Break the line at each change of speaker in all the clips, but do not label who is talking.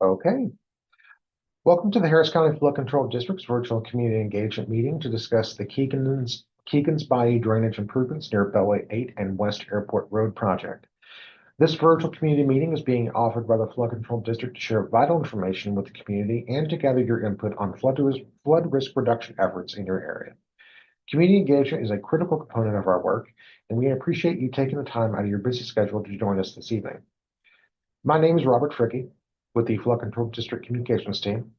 Okay. Welcome to the Harris County Flood Control District's virtual community engagement meeting to discuss the Keegans Bayou drainage improvements near Beltway 8 and West Airport Road project. This virtual community meeting is being offered by the Flood Control District to share vital information with the community and to gather your input on flood risk reduction efforts in your area. Community engagement is a critical component of our work, and we appreciate you taking the time out of your busy schedule to join us this evening. My name is Robert Fricky with the Flood Control District Communications team.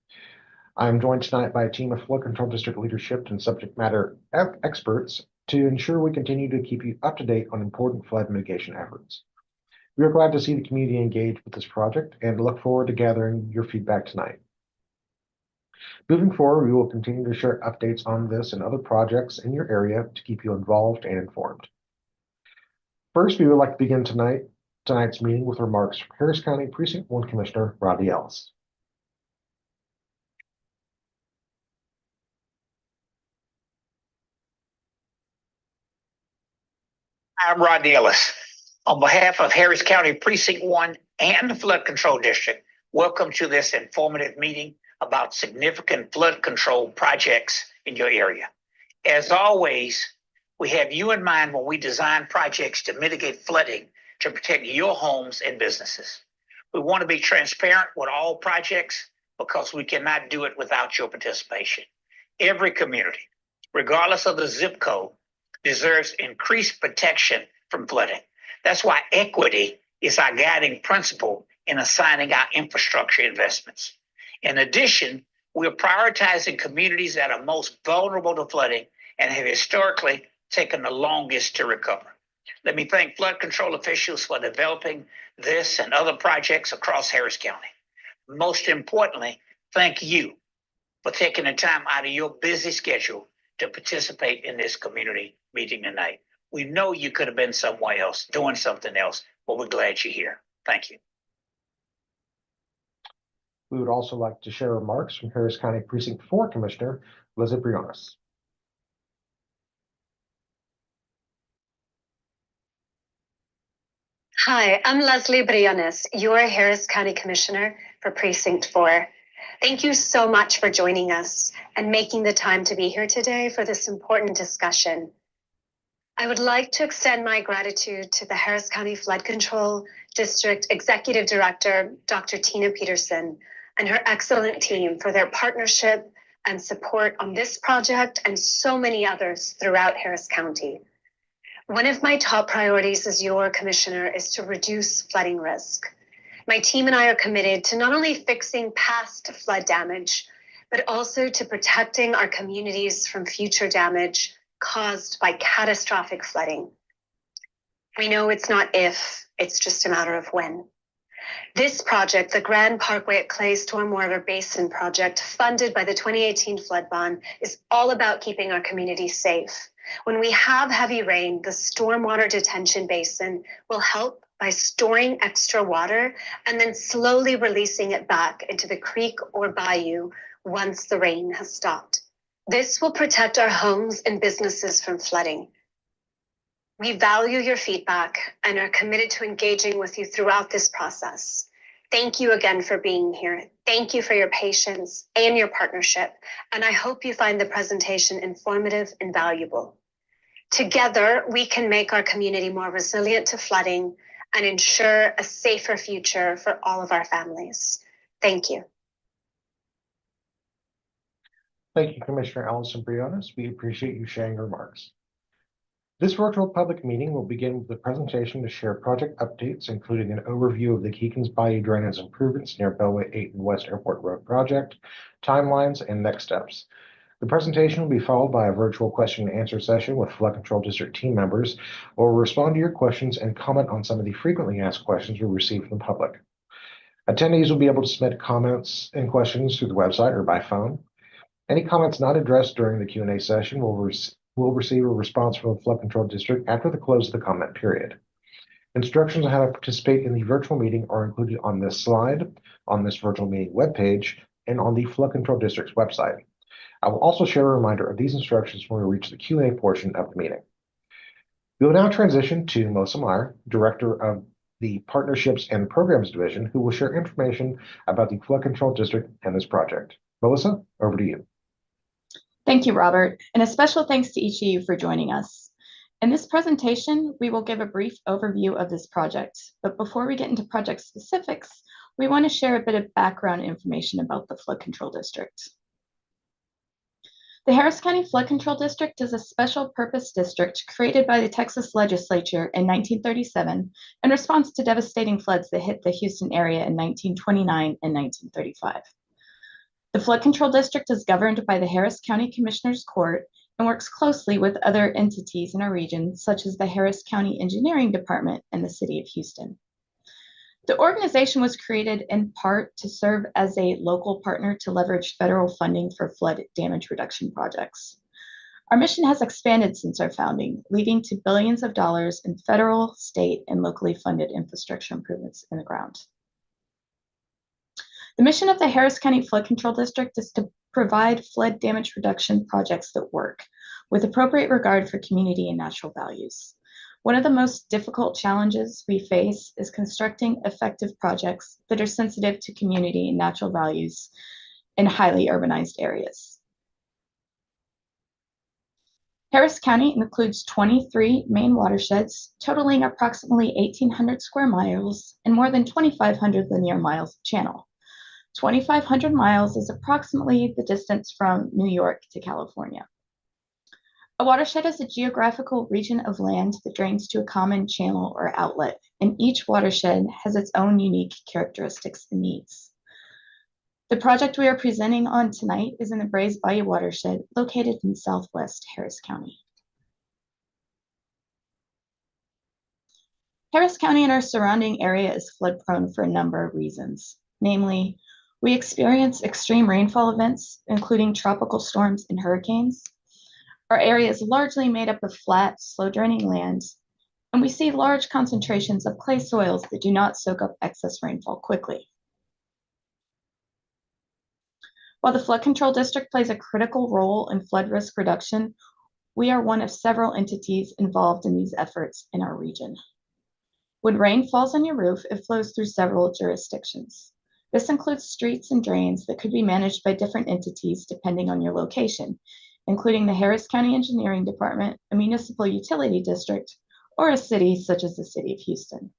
I am joined tonight by a team of Flood Control District leadership and subject matter experts to ensure we continue to keep you up to date on important flood mitigation efforts. We are glad to see the community engaged with this project and look forward to gathering your feedback tonight. Moving forward, we will continue to share updates on this and other projects in your area to keep you involved and informed. First, we would like to begin tonight's meeting with remarks from Harris County Precinct 1 Commissioner Rodney Ellis.
I'm Rodney Ellis. On behalf of Harris County Precinct 1 and the Flood Control District, welcome to this informative meeting about significant flood control projects in your area. As always, we have you in mind when we design projects to mitigate flooding to protect your homes and businesses. We want to be transparent with all projects because we cannot do it without your participation. Every community, regardless of the zip code, deserves increased protection from flooding. That's why equity is our guiding principle in assigning our infrastructure investments. In addition, we are prioritizing communities that are most vulnerable to flooding and have historically taken the longest to recover. Let me thank flood control officials for developing this and other projects across Harris County. Most importantly, thank you for taking the time out of your busy schedule to participate in this community meeting tonight. We know you could have been somewhere else doing something else, but we're glad you're here. Thank you.
We would also like to share remarks from Harris County Precinct 4 Commissioner Liza Briones.
Hi, I'm Leslie Briones, your Harris County Commissioner for Precinct 4. Thank you so much for joining us and making the time to be here today for this important discussion. I would like to extend my gratitude to the Harris County Flood Control District Executive Director, Dr. Tina Peterson, and her excellent team for their partnership and support on this project and so many others throughout Harris County. One of my top priorities as your commissioner is to reduce flooding risk. My team and I are committed to not only fixing past flood damage, but also to protecting our communities from future damage caused by catastrophic flooding. We know it's not if, it's just a matter of when. This project, the Grand Parkway at Clay Stormwater Basin project, funded by the 2018 flood bond, is all about keeping our communities safe. When we have heavy rain, the stormwater detention basin will help by storing extra water and then slowly releasing it back into the creek or bayou once the rain has stopped. This will protect our homes and businesses from flooding. We value your feedback and are committed to engaging with you throughout this process. Thank you again for being here. Thank you for your patience and your partnership, and I hope you find the presentation informative and valuable. Together, we can make our community more resilient to flooding and ensure a safer future for all of our families. Thank you.
Thank you, Commissioner Allison Briones. We appreciate you sharing your remarks. This virtual public meeting will begin with a presentation to share project updates, including an overview of the Keegans Bayou drainage improvements near Beltway 8 and West Airport Road project, timelines, and next steps. The presentation will be followed by a virtual question and answer session with Flood Control District team members, who will respond to your questions and comment on some of the frequently asked questions we receive from the public. Attendees will be able to submit comments and questions through the website or by phone. Any comments not addressed during the Q&A session will receive a response from the Flood Control District after the close of the comment period. Instructions on how to participate in the virtual meeting are included on this slide, on this virtual meeting webpage, and on the Flood Control District's website. I will also share a reminder of these instructions when we reach the Q&A portion of the meeting. We will now transition to Melissa Meyer, Director of the Partnerships and Programs Division, who will share information about the Flood Control District and this project. Melissa, over to you.
Thank you, Robert, and a special thanks to each of you for joining us. In this presentation, we will give a brief overview of this project, but before we get into project specifics, we want to share a bit of background information about the Flood Control District. The Harris County Flood Control District is a special purpose district created by the Texas legislature in 1937 in response to devastating floods that hit the Houston area in 1929 and 1935. The Flood Control District is governed by the Harris County Commissioners Court and works closely with other entities in our region, such as the Harris County Engineering Department and the City of Houston. The organization was created in part to serve as a local partner to leverage federal funding for flood damage reduction projects. Our mission has expanded since our founding, leading to billions of dollars in federal, state, and locally funded infrastructure improvements in the ground. The mission of the Harris County Flood Control District is to provide flood damage reduction projects that work, with appropriate regard for community and natural values. One of the most difficult challenges we face is constructing effective projects that are sensitive to community and natural values in highly urbanized areas. Harris County includes 23 main watersheds, totaling approximately 1,800 square miles and more than 2,500 linear miles of channel. 2,500 miles is approximately the distance from New York to California. A watershed is a geographical region of land that drains to a common channel or outlet, and each watershed has its own unique characteristics and needs. The project we are presenting on tonight is in the Bayou watershed, located in southwest Harris County. Harris County and our surrounding area is flood prone for a number of reasons. Namely, we experience extreme rainfall events, including tropical storms and hurricanes. Our area is largely made up of flat, slow-draining lands, and we see large concentrations of clay soils that do not soak up excess rainfall quickly. While the Flood Control District plays a critical role in flood risk reduction, we are one of several entities involved in these efforts in our region. When rain falls on your roof, it flows through several jurisdictions. This includes streets and drains that could be managed by different entities depending on your location, including the Harris County Engineering Department, a municipal utility district, or a city such as the City of Houston.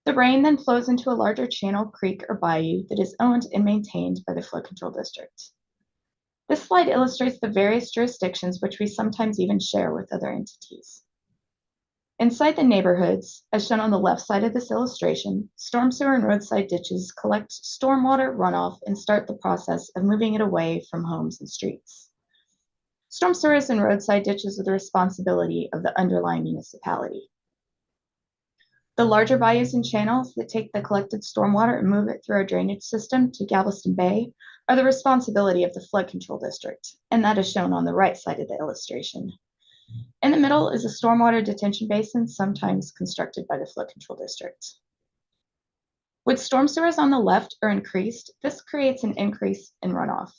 The rain then flows into a larger channel, creek, or bayou that is owned and maintained by the Flood Control District. This slide illustrates the various jurisdictions which we sometimes even share with other entities. Inside the neighborhoods, as shown on the left side of this illustration, storm sewer and roadside ditches collect stormwater runoff and start the process of moving it away from homes and streets. Storm sewers and roadside ditches are the responsibility of the underlying municipality. The larger bayous and channels that take the collected stormwater and move it through our drainage system to Galveston Bay are the responsibility of the Flood Control District, and that is shown on the right side of the illustration. In the middle is a stormwater detention basin, sometimes constructed by the Flood Control District. With storm sewers on the left are increased, this creates an increase in runoff.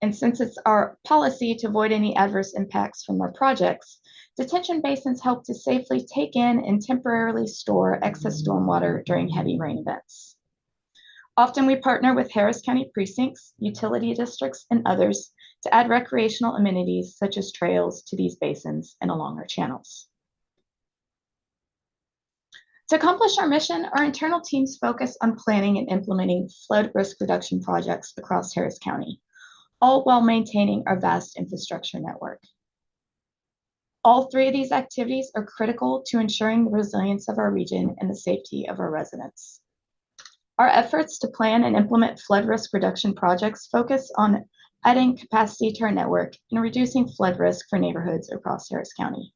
And since it's our policy to avoid any adverse impacts from our projects, detention basins help to safely take in and temporarily store excess stormwater during heavy rain events. Often we partner with Harris County precincts, utility districts, and others to add recreational amenities such as trails to these basins and along our channels. To accomplish our mission, our internal teams focus on planning and implementing flood risk reduction projects across Harris County, all while maintaining our vast infrastructure network. All three of these activities are critical to ensuring the resilience of our region and the safety of our residents. Our efforts to plan and implement flood risk reduction projects focus on adding capacity to our network and reducing flood risk for neighborhoods across Harris County.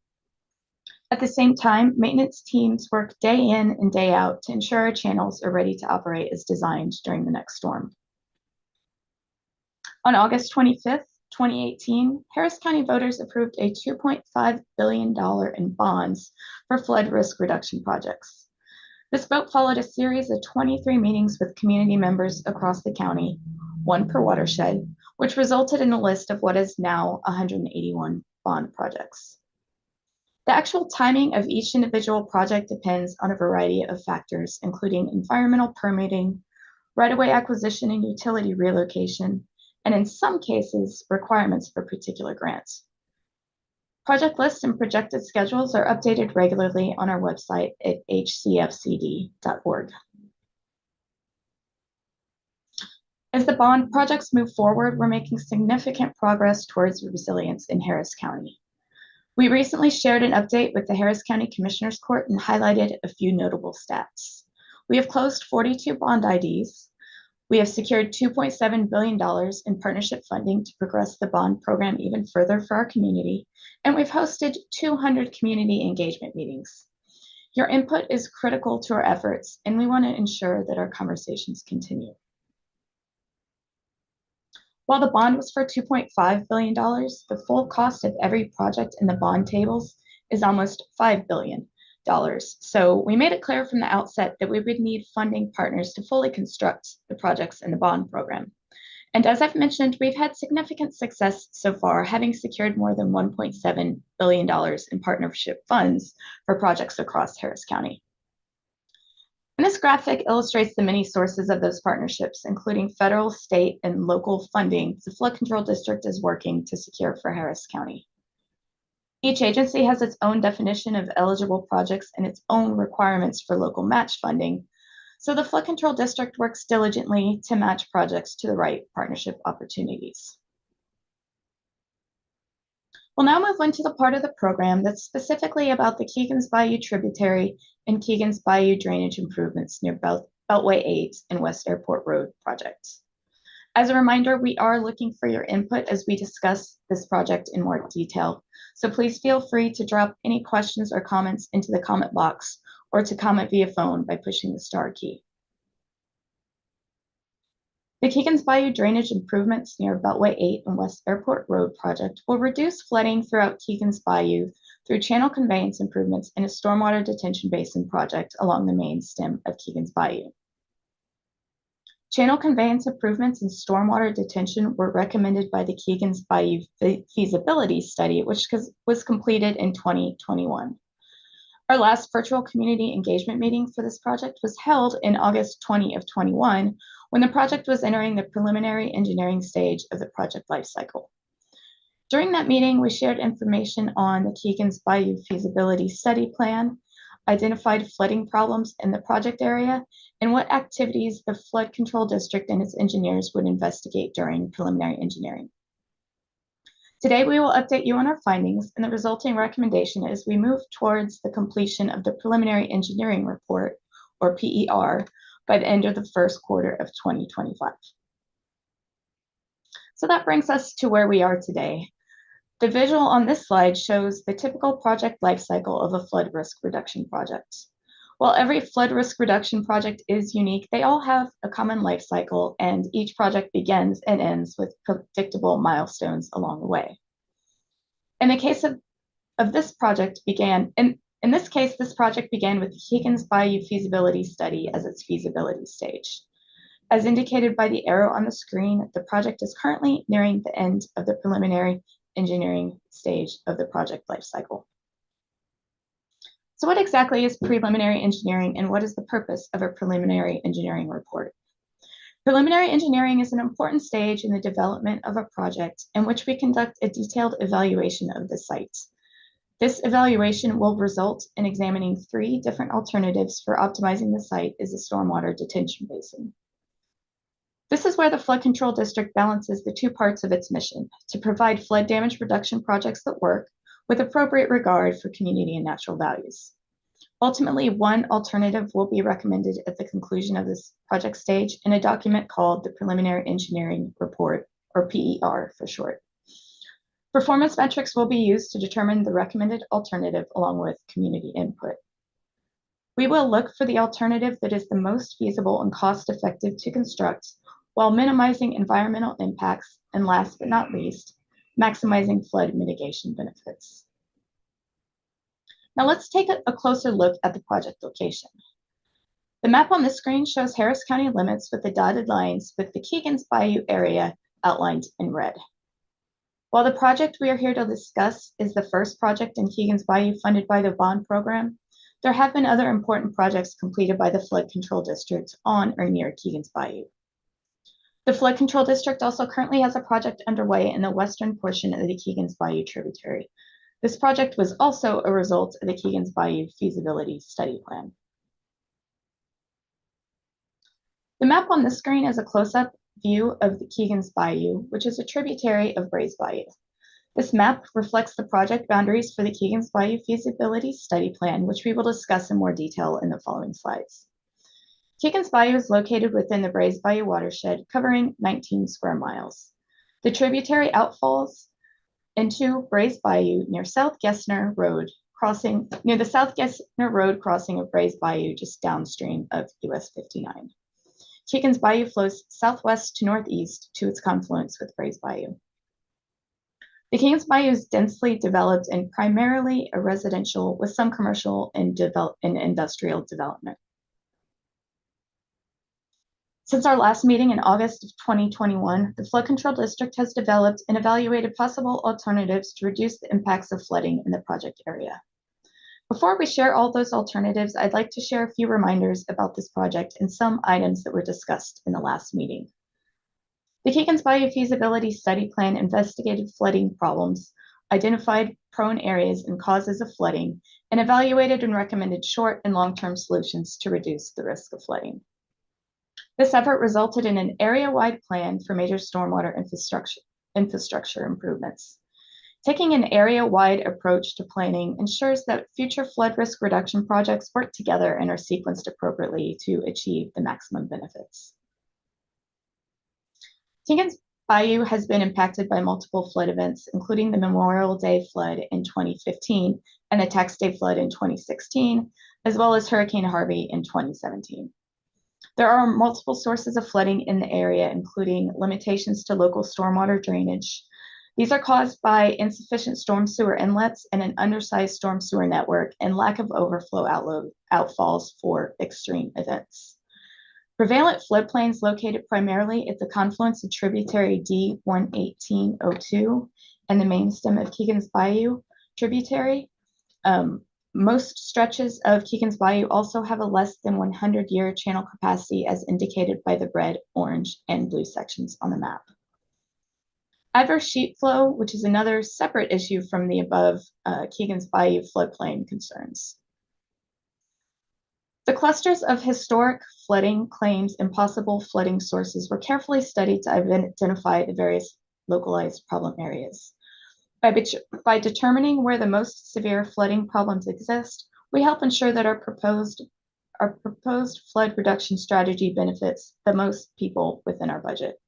At the same time, maintenance teams work day in and day out to ensure our channels are ready to operate as designed during the next storm. On August 25th, 2018, Harris County voters approved a $2.5 billion in bonds for flood risk reduction projects. This vote followed a series of 23 meetings with community members across the county, one per watershed, which resulted in a list of what is now 181 bond projects. The actual timing of each individual project depends on a variety of factors, including environmental permitting, right-of-way acquisition and utility relocation, and in some cases, requirements for particular grants. Project lists and projected schedules are updated regularly on our website at hcfcd.org. As the bond projects move forward, we're making significant progress towards resilience in Harris County. We recently shared an update with the Harris County Commissioners Court and highlighted a few notable stats. We have closed 42 bond IDs. We have secured $2.7 billion in partnership funding to progress the bond program even further for our community, and we've hosted 200 community engagement meetings. Your input is critical to our efforts, and we want to ensure that our conversations continue. While the bond was for $2.5 billion, the full cost of every project in the bond tables is almost $5 billion. So we made it clear from the outset that we would need funding partners to fully construct the projects in the bond program. And as I've mentioned, we've had significant success so far, having secured more than $1.7 billion in partnership funds for projects across Harris County. And this graphic illustrates the many sources of those partnerships, including federal, state, and local funding the Flood Control District is working to secure for Harris County. Each agency has its own definition of eligible projects and its own requirements for local match funding, so the Flood Control District works diligently to match projects to the right partnership opportunities. We'll now move into the part of the program that's specifically about the Keegans Bayou tributary and Keegans Bayou drainage improvements near Beltway 8 and West Airport Road projects. As a reminder, we are looking for your input as we discuss this project in more detail, so please feel free to drop any questions or comments into the comment box or to comment via phone by pushing the star key. The Keegans Bayou drainage improvements near Beltway 8 and West Airport Road project will reduce flooding throughout Keegans Bayou through channel conveyance improvements and a stormwater detention basin project along the main stem of Keegans Bayou. Channel conveyance improvements and stormwater detention were recommended by the Keegans Bayou feasibility study, which was completed in 2021. Our last virtual community engagement meeting for this project was held in August 2021, when the project was entering the preliminary engineering stage of the project lifecycle. During that meeting, we shared information on the Keegans Bayou feasibility study plan, identified flooding problems in the project area, and what activities the Flood Control District and its engineers would investigate during preliminary engineering. Today, we will update you on our findings and the resulting recommendation as we move towards the completion of the preliminary engineering report, or PER, by the end of the first quarter of 2025. So that brings us to where we are today. The visual on this slide shows the typical project lifecycle of a flood risk reduction project. While every flood risk reduction project is unique, they all have a common life cycle, and each project begins and ends with predictable milestones along the way. In the case of this project in this case, this project began with the Keegans Bayou feasibility study as its feasibility stage. As indicated by the arrow on the screen, the project is currently nearing the end of the preliminary engineering stage of the project lifecycle. So what exactly is preliminary engineering, and what is the purpose of a preliminary engineering report? Preliminary engineering is an important stage in the development of a project in which we conduct a detailed evaluation of the site. This evaluation will result in examining 3 different alternatives for optimizing the site as a stormwater detention basin. This is where the Flood Control District balances the 2 parts of its mission: to provide flood damage reduction projects that work with appropriate regard for community and natural values. Ultimately, one alternative will be recommended at the conclusion of this project stage in a document called the Preliminary Engineering Report, or PER for short. Performance metrics will be used to determine the recommended alternative along with community input. We will look for the alternative that is the most feasible and cost-effective to construct while minimizing environmental impacts, and last but not least, maximizing flood mitigation benefits. Now let's take a closer look at the project location. The map on this screen shows Harris County limits with the dotted lines with the Keegans Bayou area outlined in red. While the project we are here to discuss is the first project in Keegans Bayou funded by the bond program, there have been other important projects completed by the flood control district on or near Keegans Bayou. The flood control district also currently has a project underway in the western portion of the Keegans Bayou tributary. This project was also a result of the Keegans Bayou feasibility study plan. The map on the screen is a close-up view of the Keegans Bayou, which is a tributary of Brays Bayou. This map reflects the project boundaries for the Keegans Bayou feasibility study plan, which we will discuss in more detail in the following slides. Keegans Bayou is located within the Brays Bayou watershed, covering 19 square miles. The tributary outfalls into Brays Bayou near the South Gessner Road crossing of Brays Bayou, just downstream of US 59. Keegans Bayou flows southwest to northeast to its confluence with Brays Bayou. The Keegans Bayou is densely developed and primarily a residential with some commercial and industrial development. Since our last meeting in August of 2021, the Flood Control District has developed and evaluated possible alternatives to reduce the impacts of flooding in the project area. Before we share all those alternatives, I'd like to share a few reminders about this project and some items that were discussed in the last meeting. The Keegans Bayou feasibility study plan investigated flooding problems, identified prone areas and causes of flooding, and evaluated and recommended short and long-term solutions to reduce the risk of flooding. This effort resulted in an area-wide plan for major stormwater infrastructure improvements. Taking an area-wide approach to planning ensures that future flood risk reduction projects work together and are sequenced appropriately to achieve the maximum benefits. Keegans Bayou has been impacted by multiple flood events, including the Memorial Day flood in 2015 and the Tax Day flood in 2016, as well as Hurricane Harvey in 2017. There are multiple sources of flooding in the area, including limitations to local stormwater drainage. These are caused by insufficient storm sewer inlets and an undersized storm sewer network and lack of overflow outfalls for extreme events. Prevalent floodplains located primarily at the confluence of tributary D-11802 and the main stem of Keegans Bayou tributary. Most stretches of Keegans Bayou also have a less than 100-year channel capacity as indicated by the red, orange, and blue sections on the map. Adverse sheet flow, which is another separate issue from the above Keegans Bayou floodplain concerns. The clusters of historic flooding claims and possible flooding sources were carefully studied to identify the various localized problem areas. By determining where the most severe flooding problems exist, we help ensure that our proposed flood reduction strategy benefits the most people within our budget.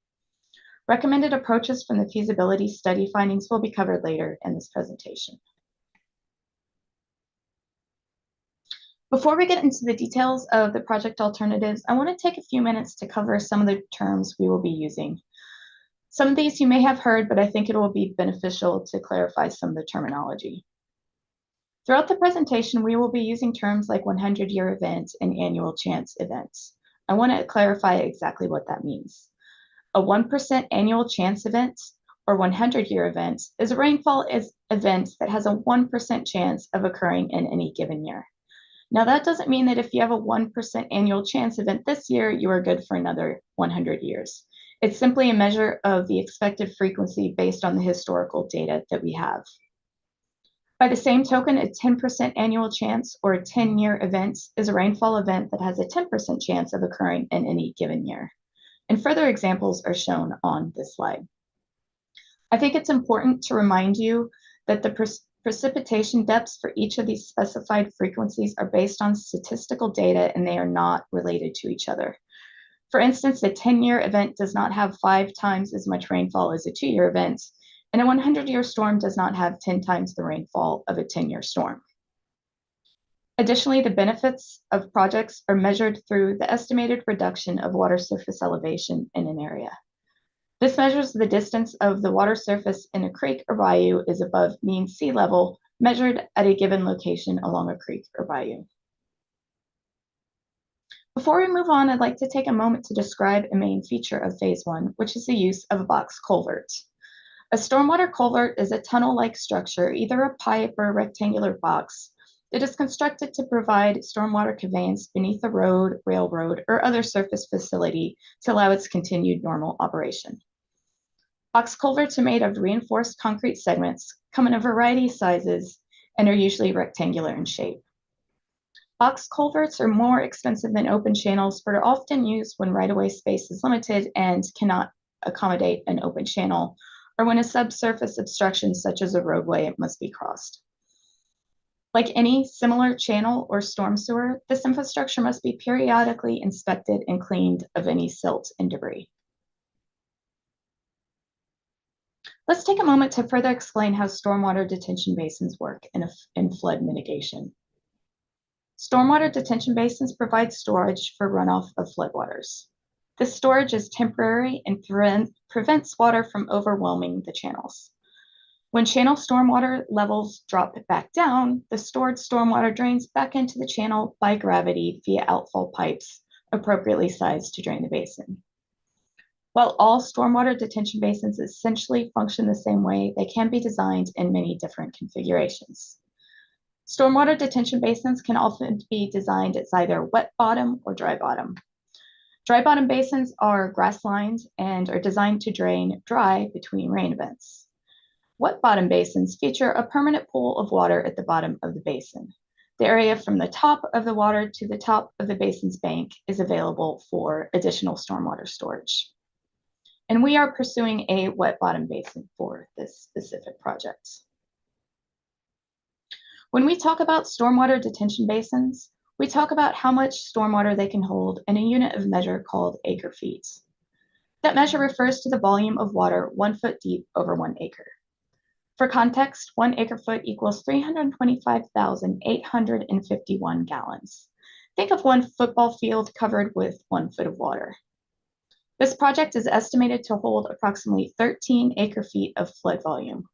Recommended approaches from the feasibility study findings will be covered later in this presentation. Before we get into the details of the project alternatives, I want to take a few minutes to cover some of the terms we will be using. Some of these you may have heard, but I think it will be beneficial to clarify some of the terminology. Throughout the presentation, we will be using terms like 100-year event and annual chance events. I want to clarify exactly what that means. A 1% annual chance event or 100-year event is a rainfall event that has a 1% chance of occurring in any given year. Now, that doesn't mean that if you have a 1% annual chance event this year, you are good for another 100 years. It's simply a measure of the expected frequency based on the historical data that we have. By the same token, a 10% annual chance or a 10-year event is a rainfall event that has a 10% chance of occurring in any given year. And further examples are shown on this slide. I think it's important to remind you that the precipitation depths for each of these specified frequencies are based on statistical data and they are not related to each other. For instance, a 10-year event does not have 5 times as much rainfall as a 2-year event, and a 100-year storm does not have 10 times the rainfall of a 10-year storm. Additionally, the benefits of projects are measured through the estimated reduction of water surface elevation in an area. This measures the distance of the water surface in a creek or bayou is above mean sea level, measured at a given location along a creek or bayou. Before we move on, I'd like to take a moment to describe a main feature of Phase 1, which is the use of a box culvert. A stormwater culvert is a tunnel-like structure, either a pipe or a rectangular box, that is constructed to provide stormwater conveyance beneath a road, railroad, or other surface facility to allow its continued normal operation. Box culverts are made of reinforced concrete segments, come in a variety of sizes, and are usually rectangular in shape. Box culverts are more expensive than open channels, but are often used when right-of-way space is limited and cannot accommodate an open channel, or when a subsurface obstruction such as a roadway must be crossed. Like any similar channel or storm sewer, this infrastructure must be periodically inspected and cleaned of any silt and debris. Let's take a moment to further explain how stormwater detention basins work in flood mitigation. Stormwater detention basins provide storage for runoff of floodwaters. This storage is temporary and prevents water from overwhelming the channels. When channel stormwater levels drop back down, the stored stormwater drains back into the channel by gravity via outfall pipes appropriately sized to drain the basin. While all stormwater detention basins essentially function the same way, they can be designed in many different configurations. Stormwater detention basins can often be designed as either wet bottom or dry bottom. Dry bottom basins are grass-lined and are designed to drain dry between rain events. Wet bottom basins feature a permanent pool of water at the bottom of the basin. The area from the top of the water to the top of the basin's bank is available for additional stormwater storage. And we are pursuing a wet bottom basin for this specific project. When we talk about stormwater detention basins, we talk about how much stormwater they can hold in a unit of measure called acre feet. That measure refers to the volume of water 1 foot deep over 1 acre. For context, 1 acre foot equals 325,851 gallons. Think of 1 football field covered with 1 foot of water. This project is estimated to hold approximately 13 acre feet of flood volume.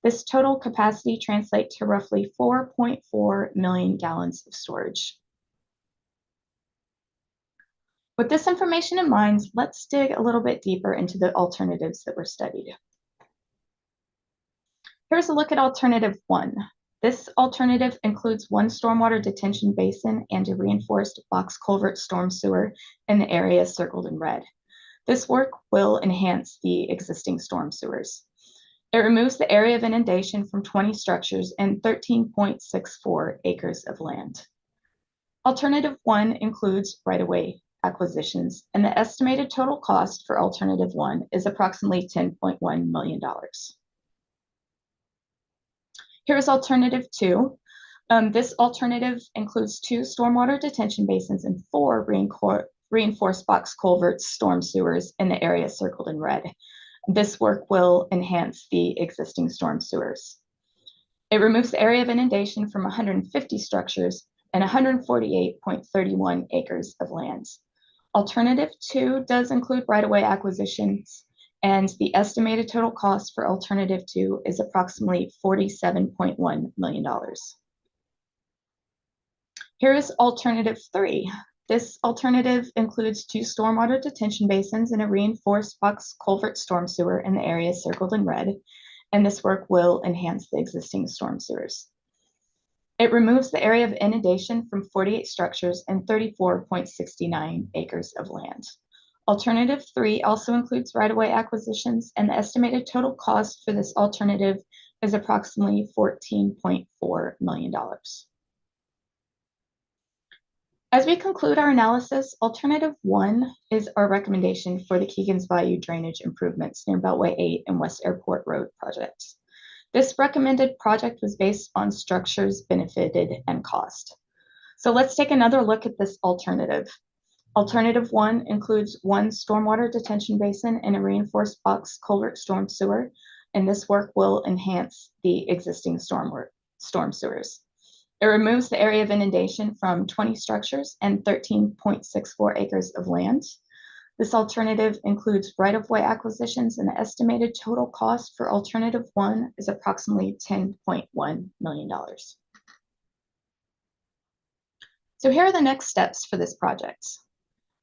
This total capacity translates to roughly 4.4 million gallons of storage. With this information in mind, let's dig a little bit deeper into the alternatives that were studied. Here's a look at alternative 1. This alternative includes 1 stormwater detention basin and a reinforced box culvert storm sewer in the area circled in red. This work will enhance the existing storm sewers. It removes the area of inundation from 20 structures and 13.64 acres of land. Alternative 1 includes right-of-way acquisitions, and the estimated total cost for alternative 1 is approximately $10.1 million. Here's alternative 2. This alternative includes 2 stormwater detention basins and 4 reinforced box culverts storm sewers in the area circled in red. This work will enhance the existing storm sewers. It removes the area of inundation from 150 structures and 148.31 acres of land. Alternative 2 does include right-of-way acquisitions, and the estimated total cost for alternative 2 is approximately $47.1 million. Here is alternative 3. This alternative includes 2 stormwater detention basins and a reinforced box culvert storm sewer in the area circled in red, and this work will enhance the existing storm sewers. It removes the area of inundation from 48 structures and 34.69 acres of land. Alternative 3 also includes right-of-way acquisitions, and the estimated total cost for this alternative is approximately $14.4 million. As we conclude our analysis, alternative 1 is our recommendation for the Keegans Bayou drainage improvements near Beltway 8 and West Airport Road projects. This recommended project was based on structures, benefited, and cost. So let's take another look at this alternative. Alternative 1 includes 1 stormwater detention basin and a reinforced box culvert storm sewer, and this work will enhance the existing storm sewers. It removes the area of inundation from 20 structures and 13.64 acres of land. This alternative includes right-of-way acquisitions, and the estimated total cost for alternative 1 is approximately $10.1 million. So here are the next steps for this project.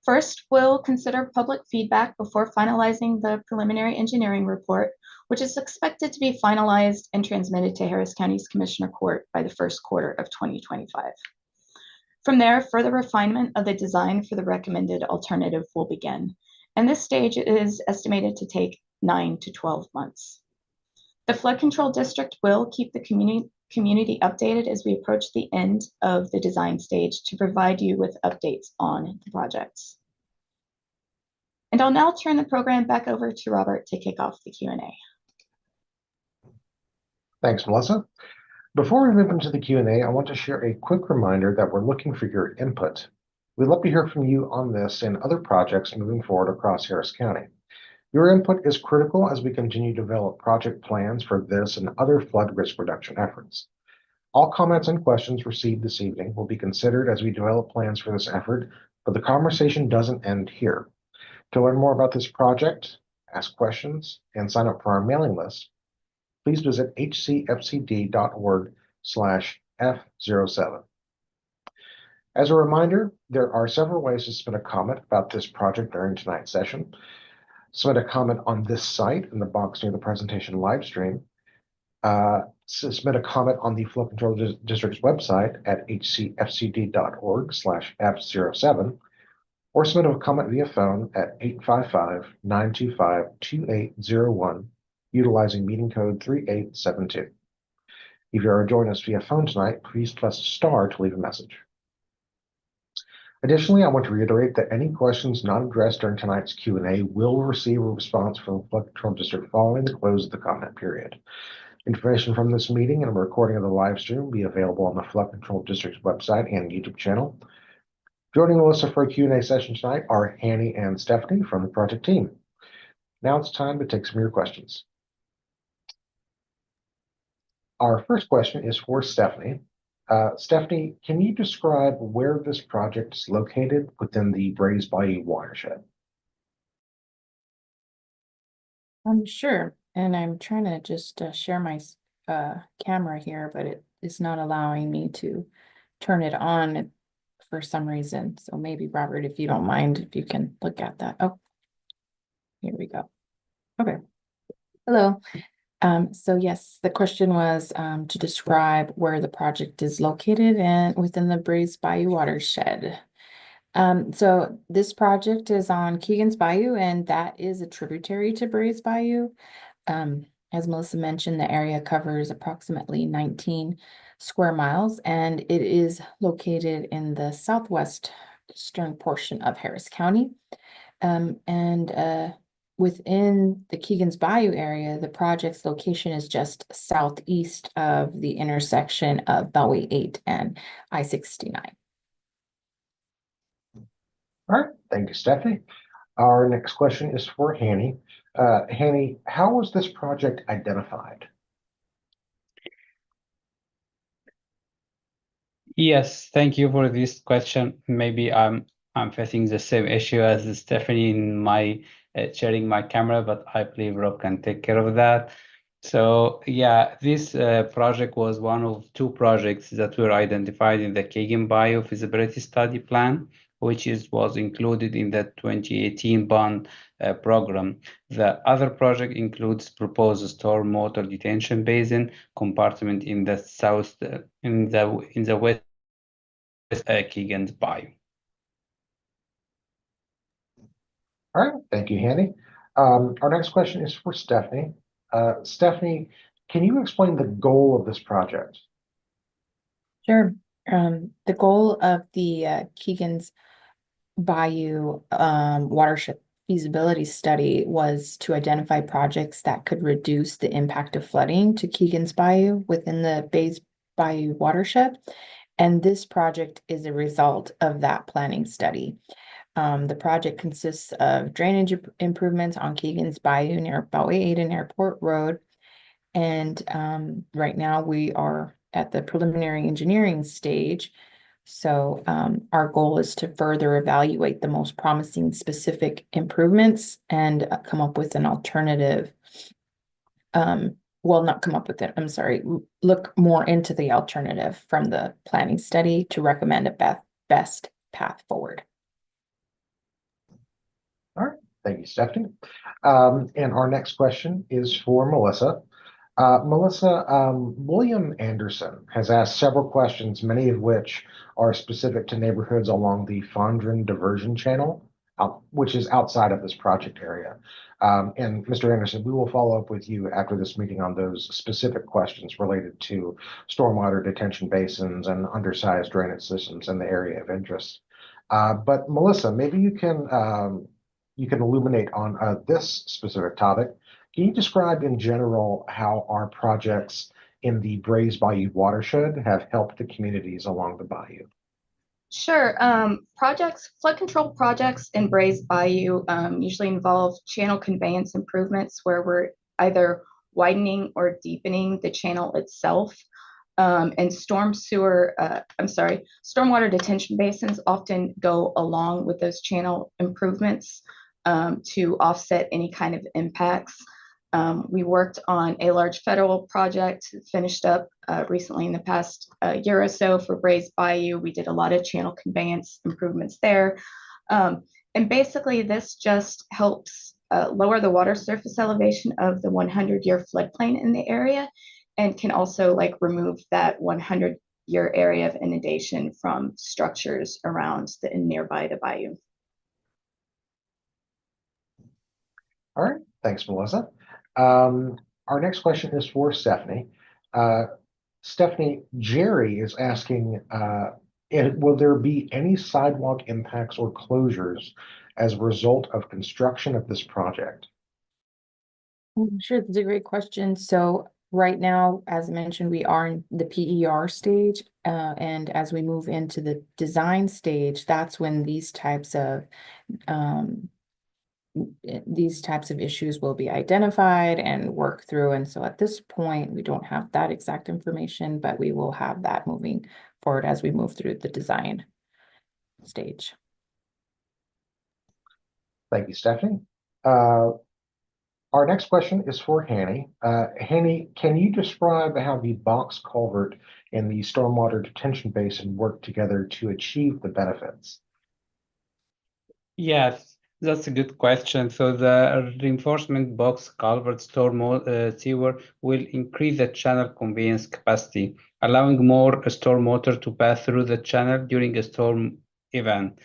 First, we'll consider public feedback before finalizing the preliminary engineering report, which is expected to be finalized and transmitted to Harris County's Commissioner Court by the first quarter of 2025. From there, further refinement of the design for the recommended alternative will begin, and this stage is estimated to take 9 to 12 months. The Flood Control District will keep the community updated as we approach the end of the design stage to provide you with updates on the projects. And I'll now turn the program back over to Robert to kick off the Q&A.
Thanks, Melissa. Before we move into the Q&A, I want to share a quick reminder that we're looking for your input. We'd love to hear from you on this and other projects moving forward across Harris County. Your input is critical as we continue to develop project plans for this and other flood risk reduction efforts. All comments and questions received this evening will be considered as we develop plans for this effort, but the conversation doesn't end here. To learn more about this project, ask questions, and sign up for our mailing list, please visit hcfcd.org/F-07. As a reminder, there are several ways to submit a comment about this project during tonight's session. Submit a comment on this site in the box near the presentation live stream. Submit a comment on the Flood Control District's website at hcfcd.org/F-07, or submit a comment via phone at 855-925-2801, utilizing meeting code 3872. If you are joining us via phone tonight, please press star to leave a message. Additionally, I want to reiterate that any questions not addressed during tonight's Q&A will receive a response from the Flood Control District following the close of the comment period. Information from this meeting and a recording of the live stream will be available on the Flood Control District's website and YouTube channel. Joining Melissa for a Q&A session tonight are Hanny and Stephanie from the project team. Now it's time to take some of your questions. Our first question is for Stephanie. Stephanie, can you describe where this project is located within the Bayou watershed?
Sure. And I'm trying to just share my camera here, but it is not allowing me to turn it on for some reason. So maybe, Robert, if you don't mind, if you can look at that. Oh, here we go. Okay. Hello. So yes, the question was to describe where the project is located and within the Bayou watershed. So this project is on Keegans Bayou, and that is a tributary to Bayou. As Melissa mentioned, the area covers approximately 19 square miles, and it is located in the southwestern portion of Harris County. Within the Keegans Bayou area, the project's location is just southeast of the intersection of Beltway 8 and I-69.
All right, thank you, Stephanie. Our next question is for Hanny. Hanny, how was this project identified?
Yes, thank you for this question. Maybe I'm facing the same issue as Stephanie in my sharing my camera, but I believe Rob can take care of that. So yeah, this project was one of two projects that were identified in the Keegans Bayou feasibility study plan, which was included in the 2018 bond program. The other project includes proposed stormwater detention basin compartment in the south, in the west Keegans Bayou.
All right, thank you, Hanny. Our next question is for Stephanie. Stephanie, can you explain the goal of this project?
Sure. The goal of the Keegans Bayou watershed feasibility study was to identify projects that could reduce the impact of flooding to Keegans Bayou within the Bayou watershed. And this project is a result of that planning study. The project consists of drainage improvements on Keegans Bayou near Beltway 8 and Airport Road. And right now we are at the preliminary engineering stage. So our goal is to further evaluate the most promising specific improvements and come up with an alternative. Well, not come up with it, I'm sorry, look more into the alternative from the planning study to recommend a best path forward.
All right, Thank you, Stephanie. And our next question is for Melissa. Melissa, William Anderson has asked several questions, many of which are specific to neighborhoods along the Fondren Diversion Channel, which is outside of this project area. And Mr. Anderson, we will follow up with you after this meeting on those specific questions related to stormwater detention basins and undersized drainage systems in the area of interest. But Melissa, maybe you can illuminate on this specific topic. Can you describe in general how our projects in the Brays Bayou watershed have helped the communities along the bayou?
Sure. Flood control projects in Brays Bayou usually involve channel conveyance improvements where we're either widening or deepening the channel itself. And stormwater detention basins often go along with those channel improvements to offset any kind of impacts. We worked on a large federal project, finished up recently in the past year or so for Brays Bayou. We did a lot of channel conveyance improvements there. And basically this just helps lower the water surface elevation of the 100-year floodplain in the area, and can also remove that 100-year area of inundation from structures around nearby the bayou.
All right, thanks, Melissa. Our next question is for Stephanie. Stephanie, Jerry is asking, will there be any sidewalk impacts or closures as a result of construction of this project?
Sure, that's a great question. So right now, as mentioned, we are in the PER stage, and as we move into the design stage, that's when these types of issues will be identified and worked through. And so at this point, we don't have that exact information, but we will have that moving forward as we move through the design stage.
Thank you, Stephanie. Our next question is for Hanny. Hanny, can you describe how the box culvert and the stormwater detention basin work together to achieve the benefits?
Yes, that's a good question. So the reinforcement box culvert sewer will increase the channel conveyance capacity, allowing more stormwater to pass through the channel during a storm event.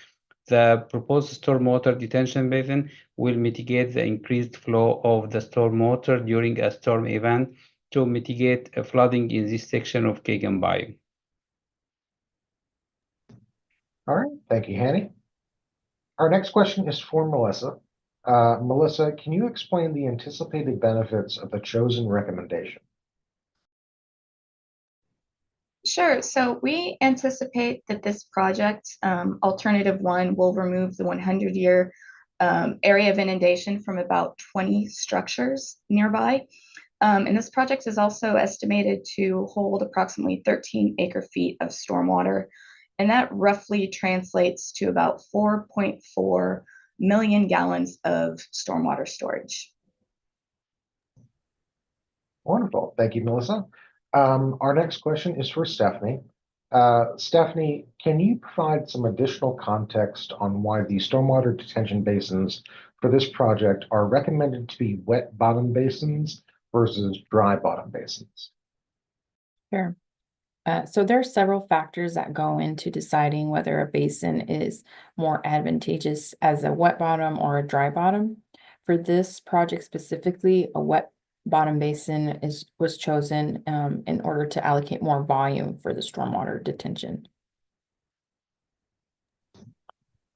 The proposed stormwater detention basin will mitigate the increased flow of the stormwater during a storm event to mitigate flooding in this section of Keegans Bayou.
All right, thank you, Hanny. Our next question is for Melissa. Melissa, can you explain the anticipated benefits of the chosen recommendation?
Sure. So we anticipate that this project, alternative one, will remove the 100-year area of inundation from about 20 structures nearby. And this project is also estimated to hold approximately 13 acre-feet of stormwater. And that roughly translates to about 4.4 million gallons of stormwater storage.
Wonderful. Thank you, Melissa. Our next question is for Stephanie. Stephanie, can you provide some additional context on why the stormwater detention basins for this project are recommended to be wet bottom basins versus dry bottom basins?
Sure. So there are several factors that go into deciding whether a basin is more advantageous as a wet bottom or a dry bottom. For this project specifically, a wet bottom basin was chosen in order to allocate more volume for the stormwater detention.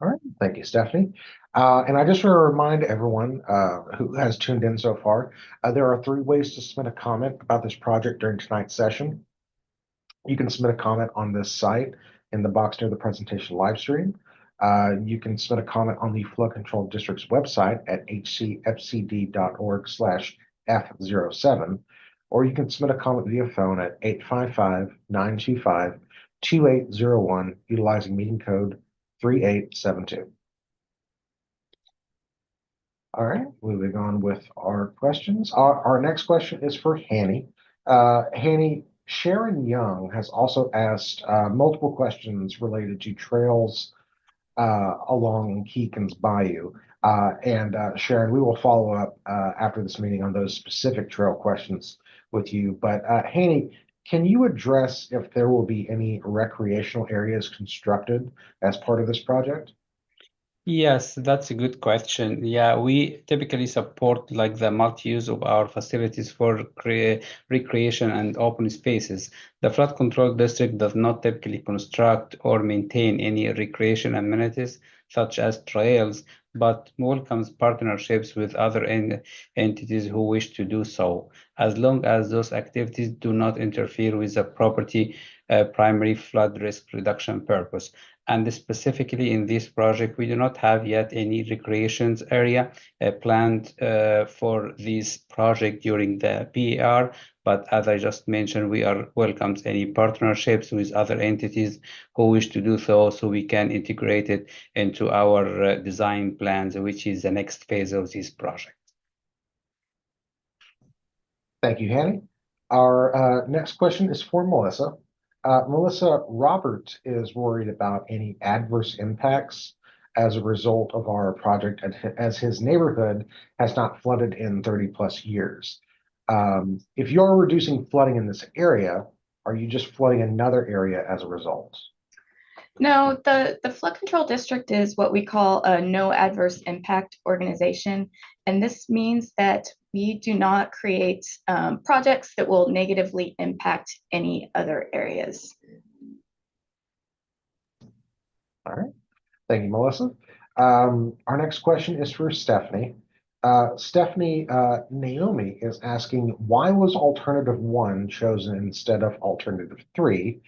All right, thank you, Stephanie. And I just want to remind everyone who has tuned in so far, there are 3 ways to submit a comment about this project during tonight's session. You can submit a comment on this site in the box near the presentation live stream. You can submit a comment on the Flood Control District's website at hcfcd.org/F-07, or you can submit a comment via phone at 855-925-2801 utilizing meeting code 3872. All right, moving on with our questions. Our next question is for Hanny. Hanny, Sharon Young has also asked multiple questions related to trails along Keegans Bayou. Sharon, we will follow up after this meeting on those specific trail questions with you. But Haney, can you address if there will be any recreational areas constructed as part of this project?
Yes, that's a good question. Yeah, we typically support like the multi-use of our facilities for recreation and open spaces. The flood control district does not typically construct or maintain any recreation amenities such as trails, but welcomes partnerships with other entities who wish to do so, as long as those activities do not interfere with the property primary flood risk reduction purpose. And specifically in this project, we do not have yet any recreations area planned for this project during the PAR. But as I just mentioned, we are welcomes any partnerships with other entities who wish to do so we can integrate it into our design plans, which is the next phase of this project.
Thank you, Hanny. Our next question is for Melissa. Melissa, Robert is worried about any adverse impacts as a result of our project, as his neighborhood has not flooded in 30 plus years. If you're reducing flooding in this area, are you just flooding another area as a result?
No, the flood control district is what we call a no adverse impact organization. And this means that we do not create projects that will negatively impact any other areas.
All right. Thank you, Melissa. Our next question is for Stephanie. Stephanie, Naomi is asking, why was alternative 1 chosen instead of alternative 3?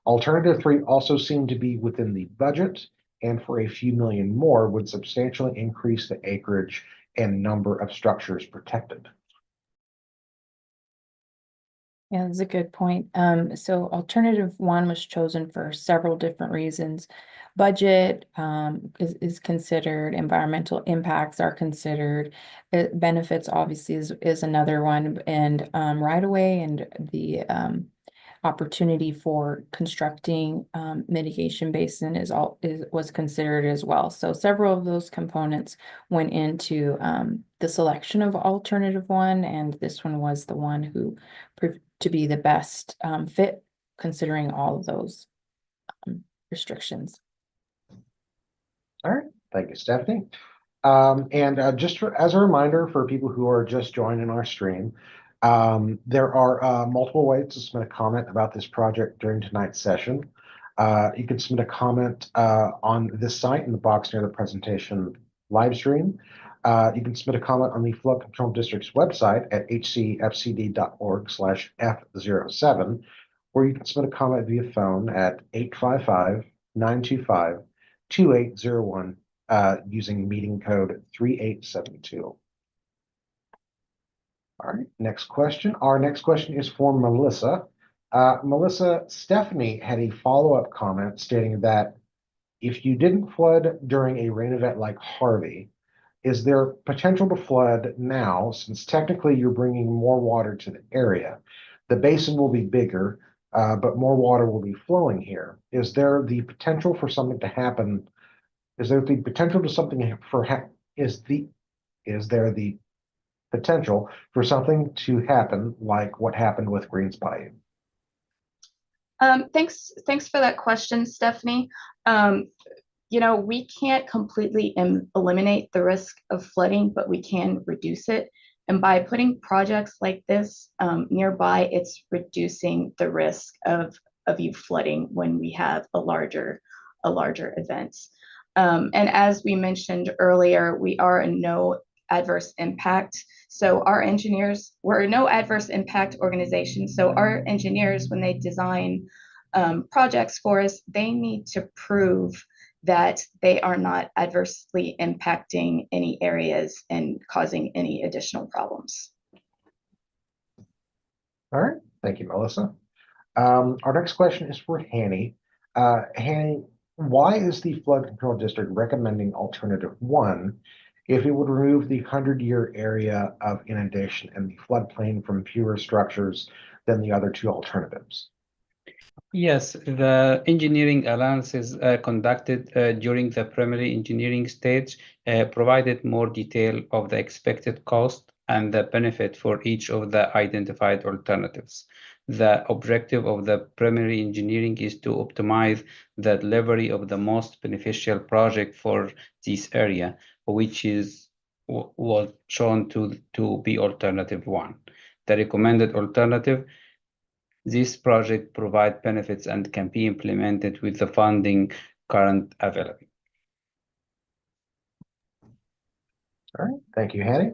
Alternative 3 also seemed to be within the budget, and for a few million more would substantially increase the acreage and number of structures protected.
Yeah, that's a good point. So alternative 1 was chosen for several different reasons. Budget is considered, environmental impacts are considered, benefits obviously is another one, and right away and the opportunity for constructing mitigation basin was considered as well. So several of those components went into the selection of alternative 1, and this one was the one who proved to be the best fit considering all of those restrictions.
All right, thank you, Stephanie. Just as a reminder for people who are just joining our stream, there are multiple ways to submit a comment about this project during tonight's session. You can submit a comment on this site in the box near the presentation live stream. You can submit a comment on the Flood Control District's website at hcfcd.org/F-07, or you can submit a comment via phone at 855-925-2801 using meeting code 3872. All right, next question. Our next question is for Melissa. Melissa, Stephanie had a follow-up comment stating that if you didn't flood during a rain event like Harvey, is there potential to flood now, since technically you're bringing more water to the area? The basin will be bigger, but more water will be flowing here. Is there the potential for something to happen? Is there the potential to something is there the potential for something to happen like what happened with Greens Bayou?
Thanks for that question, Stephanie. We can't completely eliminate the risk of flooding, but we can reduce it. And by putting projects like this nearby, it's reducing the risk of you flooding when we have a larger event. And as we mentioned earlier, we are a no adverse impact. So we're a no adverse impact organization. So our engineers, when they design projects for us, they need to prove that they are not adversely impacting any areas and causing any additional problems.
All right, thank you, Melissa. Our next question is for Hanny. Hanny, why is the Flood Control District recommending alternative 1 if it would remove the 100-year area of inundation and the floodplain from fewer structures than the other 2 alternatives?
Yes, the engineering analysis conducted during the primary engineering stage provided more detail of the expected cost and the benefit for each of the identified alternatives. The objective of the primary engineering is to optimize the delivery of the most beneficial project for this area, which was shown to be alternative one. The recommended alternative. This project provide benefits and can be implemented with the funding current available.
All right, thank you, Hanny.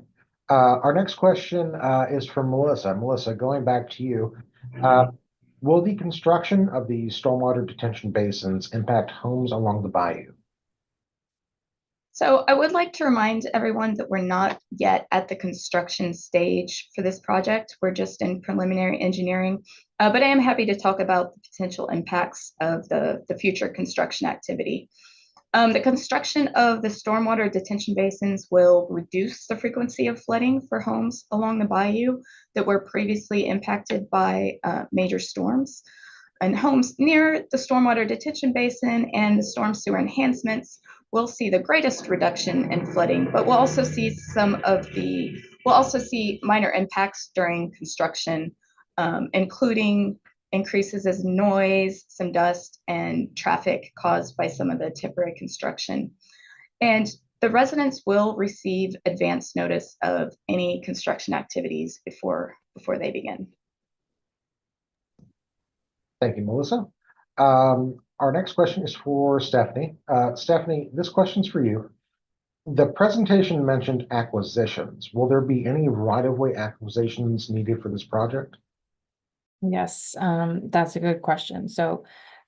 Our next question is from Melissa. Melissa, going back to you, will the construction of the stormwater detention basins impact homes along the bayou?
So I would like to remind everyone that we're not yet at the construction stage for this project. We're just in preliminary engineering, but I am happy to talk about the potential impacts of the future construction activity. The construction of the stormwater detention basins will reduce the frequency of flooding for homes along the bayou that were previously impacted by major storms. And homes near the stormwater detention basin and the storm sewer enhancements will see the greatest reduction in flooding, but we'll also see minor impacts during construction, including increases as noise, some dust, and traffic caused by some of the temporary construction. And the residents will receive advance notice of any construction activities before they begin.
Thank you, Melissa. Our next question is for Stephanie. Stephanie, this question's for you. The presentation mentioned acquisitions. Will there be any right-of-way acquisitions needed for this project?
Yes, that's a good question. So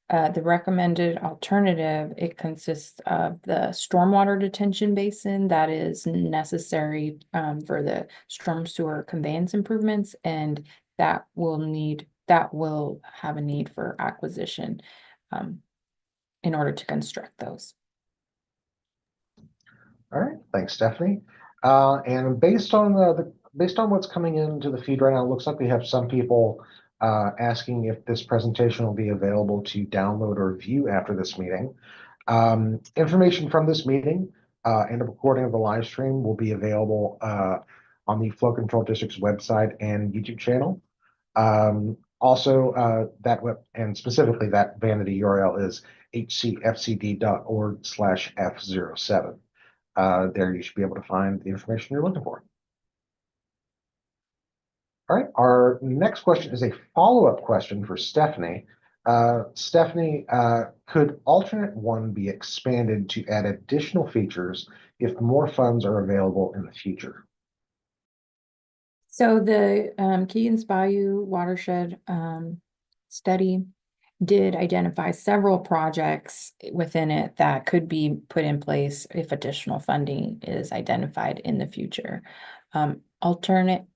the recommended alternative, it consists of the stormwater detention basin that is necessary for the storm sewer conveyance improvements, and that will have a need for acquisition in order to construct those.
All right, thanks, Stephanie. And based on what's coming into the feed right now, it looks like we have some people asking if this presentation will be available to download or view after this meeting. Information from this meeting and a recording of the live stream will be available on the Flow Control District's website and YouTube channel. Also, that web and specifically that vanity URL is hcfcd.org/F-07. There you should be able to find the information you're looking for. All right, our next question is a follow-up question for Stephanie. Stephanie, could alternate one be expanded to add additional features if more funds are available in the future?
So the Keegans Bayou watershed study did identify several projects within it that could be put in place if additional funding is identified in the future. Alternative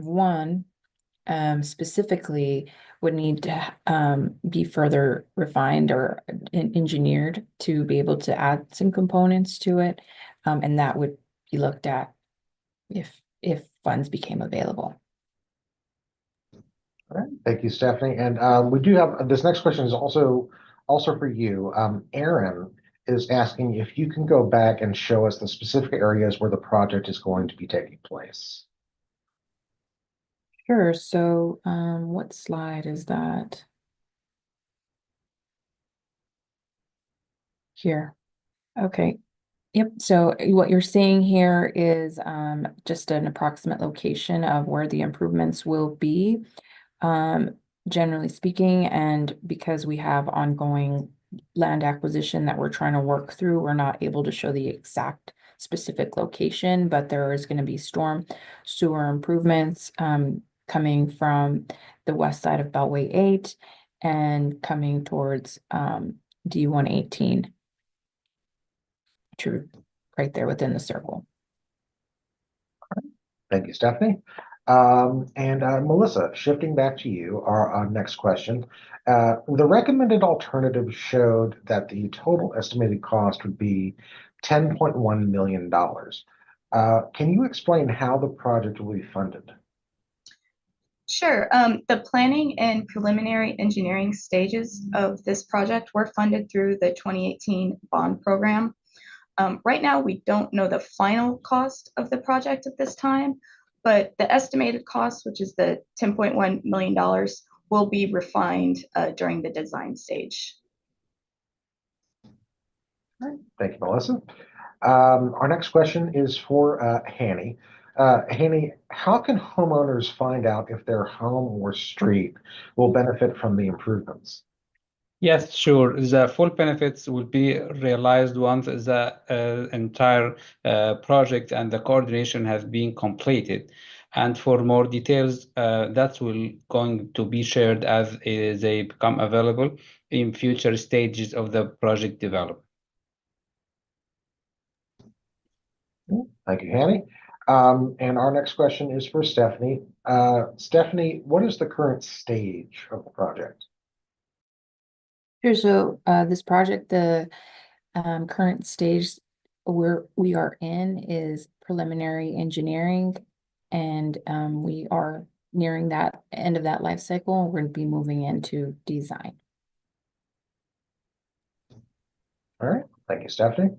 one specifically would need to be further refined or engineered to be able to add some components to it, and that would be looked at if funds became available.
All right, thank you, Stephanie. And we do have this next question is also for you. Aaron is asking if you can go back and show us the specific areas where the project is going to be taking place.
Sure. So, what slide is that? Here. Okay. Yep. So what you're seeing here is just an approximate location of where the improvements will be, generally speaking. And because we have ongoing land acquisition that we're trying to work through, we're not able to show the exact specific location, but there is going to be storm sewer improvements coming from the west side of Beltway 8 and coming towards D118. Right there within the circle.
Thank you, Stephanie. Melissa, shifting back to you, our next question. The recommended alternative showed that the total estimated cost would be $10.1 million. Can you explain how the project will be funded?
Sure. The planning and preliminary engineering stages of this project were funded through the 2018 bond program. Right now, we don't know the final cost of the project at this time, but the estimated cost, which is the $10.1 million, will be refined during the design stage.
Thank you, Melissa. Our next question is for Hanny. Hanny, how can homeowners find out if their home or street will benefit from the improvements?
Yes, sure. The full benefits will be realized once the entire project and the coordination has been completed. And for more details, that will going to be shared as they become available in future stages of the project development.
Thank you, Hanny. And our next question is for Stephanie. Stephanie, what is the current stage of the project?
Sure. So this project, the current stage where we are in is preliminary engineering, and we are nearing that end of that life cycle. We're going to be moving into design.
All right, thank you, Stephanie.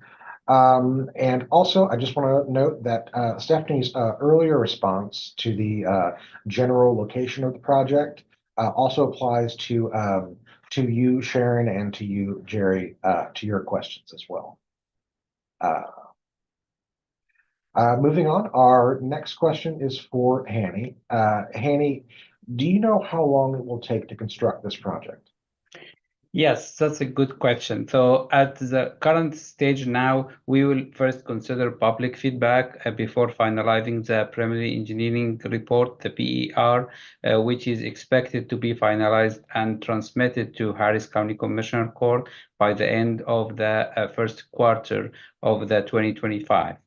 And also, I just want to note that Stephanie's earlier response to the general location of the project also applies to you, Sharon, and to you, Jerry, to your questions as well. Moving on, our next question is for Hanny. Hanny, do you know how long it will take to construct this project?
Yes, that's a good question. So at the current stage now, we will first consider public feedback before finalizing the preliminary engineering report, the PER, which is expected to be finalized and transmitted to Harris County Commissioner Court by the end of the first quarter of the 2025.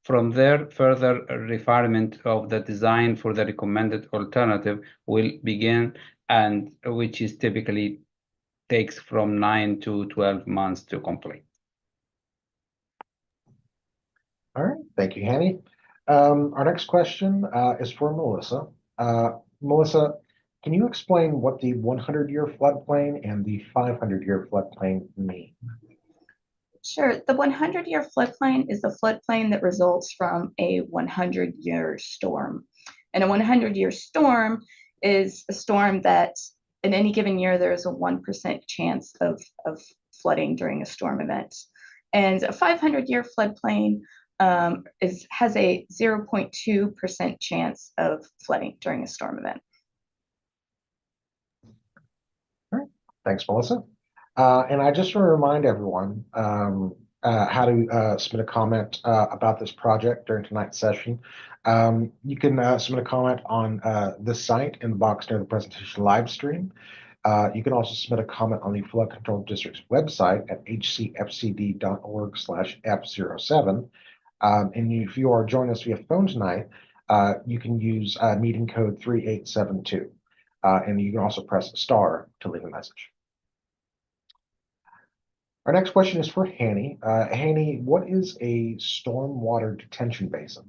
From there, further refinement of the design for the recommended alternative will begin, and which is typically takes from 9 to 12 months to complete.
All right, thank you, Hanny. Our next question is for Melissa. Melissa, can you explain what the 100-year floodplain and the 500-year floodplain mean?
Sure. The 100-year floodplain is the floodplain that results from a 100-year storm. And a 100-year storm is a storm that in any given year, there is a 1% chance of flooding during a storm event. And a 500-year floodplain has a 0.2% chance of flooding during a storm event.
All right, thanks, Melissa. And I just want to remind everyone how to submit a comment about this project during tonight's session. You can submit a comment on this site in the box near the presentation live stream. You can also submit a comment on the Flood Control District's website at hcfcd.org/F-07. And if you are joining us via phone tonight, you can use meeting code 3872. And you can also press star to leave a message. Our next question is for Hanny. Hanny, what is a stormwater detention basin?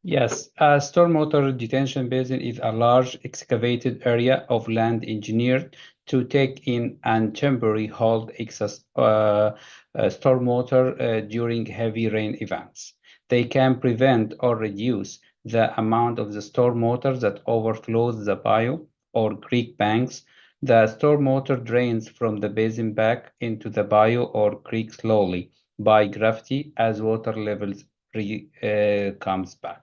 Yes, a stormwater detention basin is a large excavated area of land engineered to take in and temporarily hold excess stormwater during heavy rain events. They can prevent or reduce the amount of the stormwater that overflows the bayou or creek banks. The stormwater drains from the basin back into the bayou or creek slowly by gravity as water levels comes back.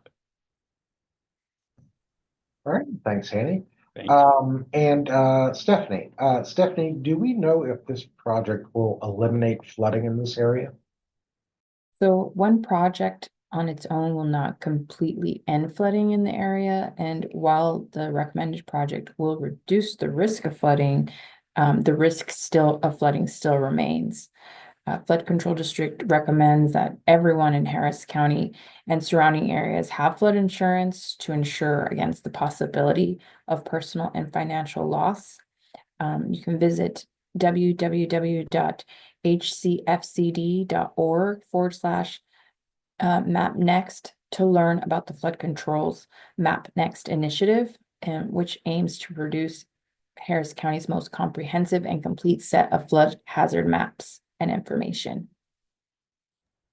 All right, thanks, Hanny.
Thank you.
Stephanie, do we know if this project will eliminate flooding in this area?
So one project on its own will not completely end flooding in the area. And while the recommended project will reduce the risk of flooding, the risk of flooding still remains. Flood Control District recommends that everyone in Harris County and surrounding areas have flood insurance to ensure against the possibility of personal and financial loss. You can visit www.hcfcd.org/map next to learn about the Flood Control's Map Next initiative. which aims to produce Harris County's most comprehensive and complete set of flood hazard maps and information.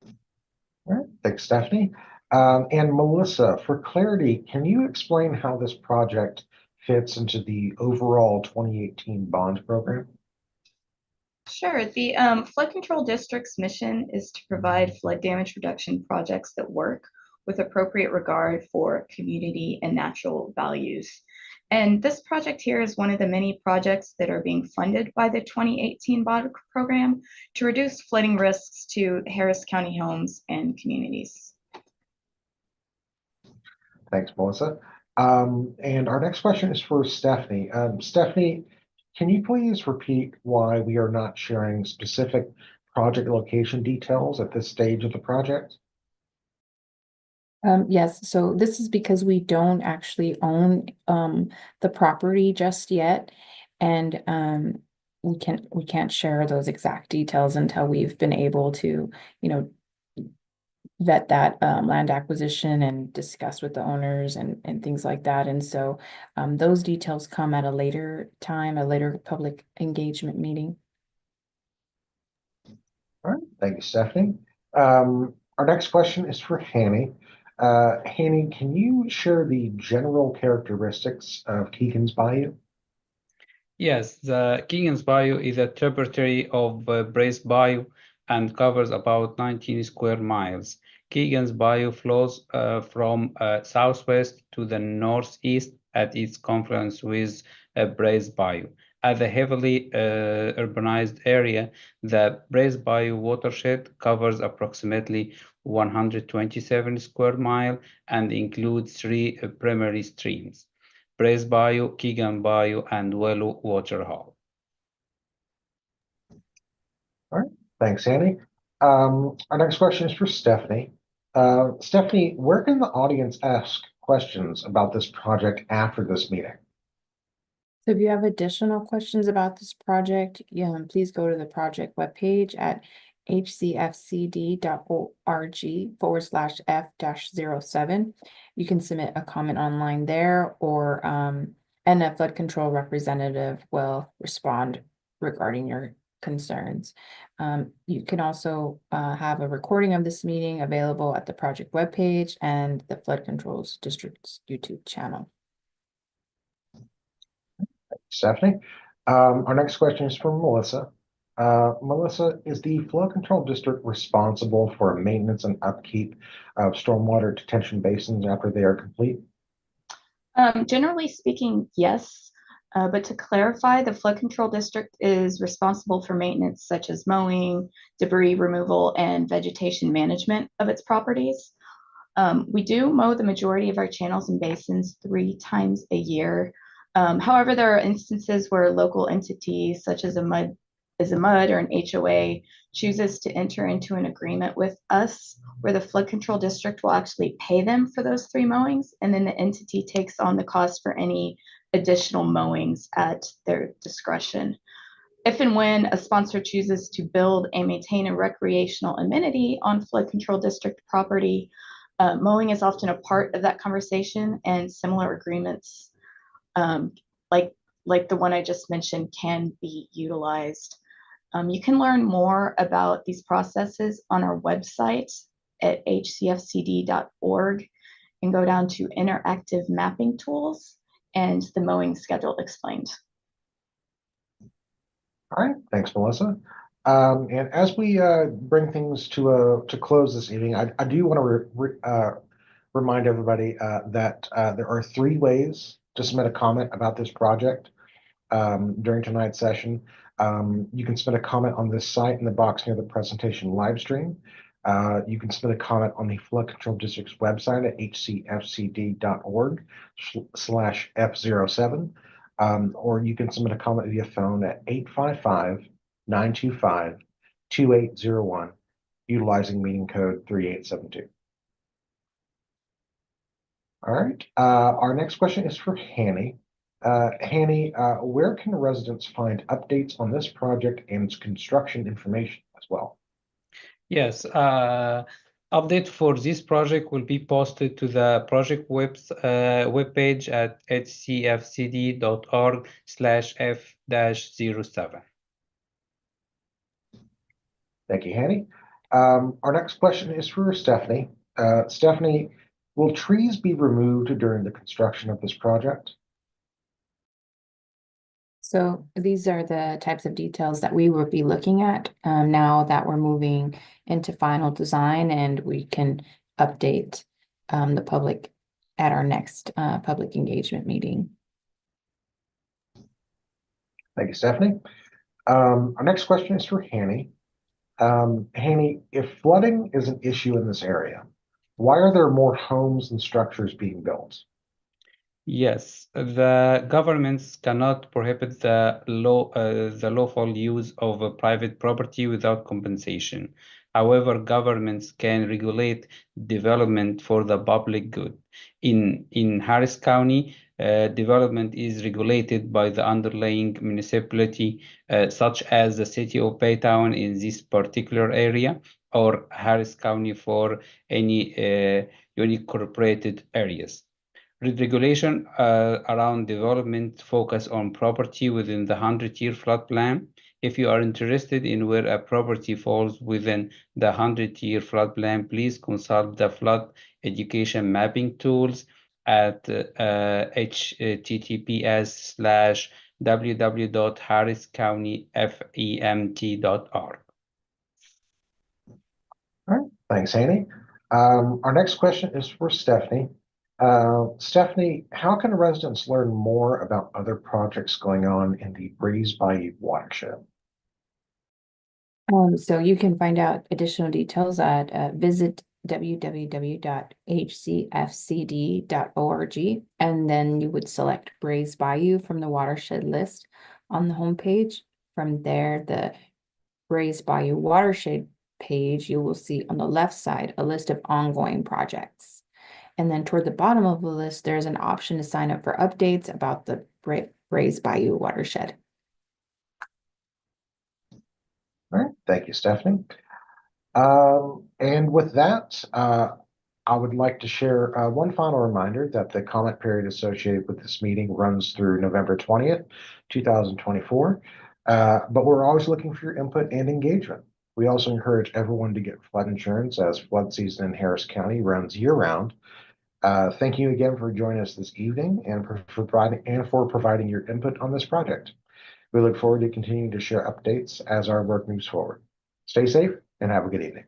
All right, thanks, Stephanie. And Melissa, for clarity, can you explain how this project fits into the overall 2018 bond program?
Sure. The Flood Control District's mission is to provide flood damage reduction projects that work with appropriate regard for community and natural values. And this project here is one of the many projects that are being funded by the 2018 bond program to reduce flooding risks to Harris County homes and communities.
Thanks, Melissa. And our next question is for Stephanie. Stephanie, can you please repeat why we are not sharing specific project location details at this stage of the project?
Yes, so this is because we don't actually own the property just yet, and we can't share those exact details until we've been able to, vet that land acquisition and discuss with the owners and things like that. And so those details come at a later time, a later public engagement meeting.
All right, thank you, Stephanie. Our next question is for Hanny. Hanny, can you share the general characteristics of Keegans Bayou?
Yes, the Keegans Bayou is a tributary of Bayou and covers about 19 square miles. Keegans Bayou flows from southwest to the northeast at its confluence with Bayou. As a heavily urbanized area, the Bayou watershed covers approximately 127 square miles and includes three primary streams: Bayou, Keegan Bayou, and Willow Waterhole.
All right, thanks, Hanny. Our next question is for Stephanie. Stephanie, where can the audience ask questions about this project after this meeting?
So if you have additional questions about this project, please go to the project webpage at hcfcd.org/F-07. You can submit a comment online there, or and a flood control representative will respond regarding your concerns. You can also have a recording of this meeting available at the project webpage and the Flood Controls District's YouTube channel.
Stephanie. Our next question is from Melissa. Melissa, is the Flood Control District responsible for maintenance and upkeep of stormwater detention basins after they are complete?
Generally speaking, yes. But to clarify, the Flood Control District is responsible for maintenance such as mowing, debris removal, and vegetation management of its properties. We do mow the majority of our channels and basins 3 times a year. However, there are instances where local entities such as a MUD or an HOA chooses to enter into an agreement with us where the Flood Control District will actually pay them for those 3 mowings, and then the entity takes on the cost for any additional mowings at their discretion. If and when a sponsor chooses to build and maintain a recreational amenity on Flood Control District property, mowing is often a part of that conversation, and similar agreements like the one I just mentioned can be utilized. You can learn more about these processes on our website at hcfcd.org and go down to interactive mapping tools and the mowing schedule explained.
All right, thanks, Melissa. And as we bring things to close this evening, I do want to remind everybody that there are 3 ways to submit a comment about this project during tonight's session. You can submit a comment on this site in the box near the presentation live stream. You can submit a comment on the Flood Control District's website at hcfcd.org/F07. Or you can submit a comment via phone at 855-925-2801, utilizing meeting code 3872. All right, our next question is for Hanny. Hanny, where can residents find updates on this project and its construction information as well?
Yes, Update for this project will be posted to the project webpage at hcfcd.org/F-07.
Thank you, Hanny. Our next question is for Stephanie. Stephanie, will trees be removed during the construction of this project?
So these are the types of details that we will be looking at now that we're moving into final design, and we can update the public at our next public engagement meeting.
Thank you, Stephanie. Our next question is for Hanny. Hanny, if flooding is an issue in this area, why are there more homes and structures being built?
Yes, the governments cannot prohibit the lawful use of a private property without compensation. However, governments can regulate development for the public good. In Harris County, development is regulated by the underlying municipality, such as the city of Baytown in this particular area, or Harris County for any unincorporated areas. Regulation around development focus on property within the 100-year flood plan. If you are interested in where a property falls within the 100-year flood plan, please consult the flood education mapping tools at https://www.harriscountyfemt.org.
All right, thanks, Hanny. Our next question is for Stephanie. Stephanie, how can residents learn more about other projects going on in the Breeze Bayou watershed?
So you can find out additional details at visit www.hcfcd.org, and then you would select Braze Bayou from the watershed list on the homepage. From there, the Braze Bayou watershed page, you will see on the left side a list of ongoing projects. And then toward the bottom of the list, there's an option to sign up for updates about the Braze Bayou watershed.
All right, thank you, Stephanie. And with that, I would like to share one final reminder that the comment period associated with this meeting runs through November 20th, 2024. But we're always looking for your input and engagement. We also encourage everyone to get flood insurance, as flood season in Harris County runs year-round. Thank you again for joining us this evening and for providing your input on this project. We look forward to continuing to share updates as our work moves forward. Stay safe and have a good evening.